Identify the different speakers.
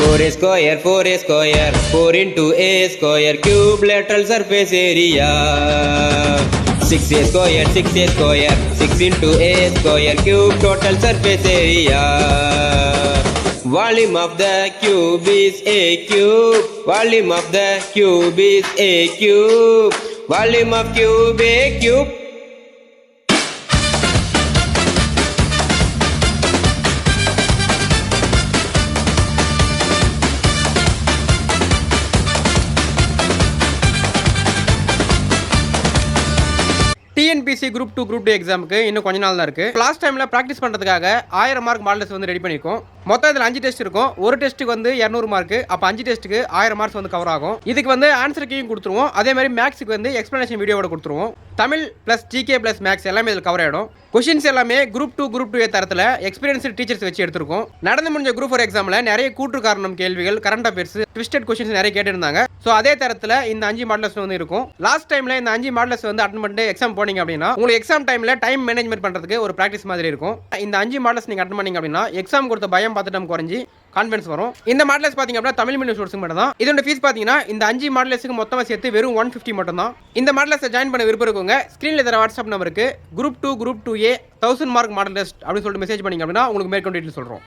Speaker 1: 4 square, 4 into a square, cube lateral surface area. 6a square, 6 into a square, cube total surface area. Volume of the cube is a cube. Volume of the cube is a cube. Volume of cube a cube.
Speaker 2: TNPSC group 2 group 2 எக்ஸாமுக்கு இன்னும் கொஞ்ச நாள் தான் இருக்கு. Last டைம்ல practice பண்றதுக்காக 1000 mark model test வந்து ready பண்ணிருக்கோம். மொத்தம் இதுல 5 டெஸ்ட் இருக்கும். ஒரு டெஸ்ட்டுக்கு வந்து 200 மார்க். அப்ப 5 டெஸ்ட்டுக்கு 1000 மார்க்ஸ் வந்து கவர் ஆகும். இதுக்கு வந்து ஆன்சர் கீயும் கொடுத்துருவோம். அதே மாதிரி மேக்ஸுக்கு வந்து எக்ஸ்பிளனேஷன் வீடியோவோட கொடுத்துருவோம். Tamil plus GK plus maths எல்லாமே இதில் கவர் ஆகிடும். கொஷின்ஸ் எல்லாமே குரூப் 2 குரூப் 2 தரத்தில் எக்ஸ்பீரியன்ஸ்டு டீச்சர்ஸ் வச்சு எடுத்திருக்கோம். நடந்து முடிஞ்ச குரூப் 4 எக்ஸாமில் நிறைய கூற்று காரணம் கேள்விகள், கரண்ட் அஃபேர்ஸ், ட்விஸ்டட் கொஷின்ஸ் நிறைய கேட்டிருந்தாங்க. ஸோ அதே தரத்தில் இந்த 5 மாடல்ஸ் வந்து இருக்கும். லாஸ்ட் டைமில் இந்த 5 மாடல்ஸ் வந்து அட்டன் பண்ணிட்டு எக்ஸாம் போனீங்க அப்படின்னா உங்களுக்கு எக்ஸாம் டைமில் டைம் மேனேஜ்மெண்ட் பண்ணுறதுக்கு ஒரு ப்ராக்டிஸ் மாதிரி இருக்கும். இந்த 5 மாடல்ஸ் நீங்கள் அட்டன் பண்ணீங்க அப்படின்னா எக்ஸாம் கொடுத்த பயம் பார்த்துட்டு குறைஞ்சி கான்ஃபிடன்ஸ் வரும். இந்த மாடல்ஸ் பார்த்தீங்க அப்படின்னா தமிழ் மீடியம் ஸ்டூடெண்ட்ஸ்க்கு மட்டும் தான். இதோட ஃபீஸ் பார்த்தீங்கன்னா இந்த 5 மாடல்ஸுக்கு மொத்தமாக சேர்த்து வெறும் 150 மட்டும் தான். இந்த மாடல்ஸை ஜாயின் பண்ண விருப்பம் இருக்குங்க. ஸ்க்ரீனில் தர வாட்ஸ்அப் நம்பருக்கு group 2 group 2A 1000 mark model test அப்படின்னு சொல்லிட்டு மெசேஜ் பண்ணிங்க அப்படின்னா உங்களுக்கு மேற்கொண்டு டீட்டெயில் சொல்கிறோம்.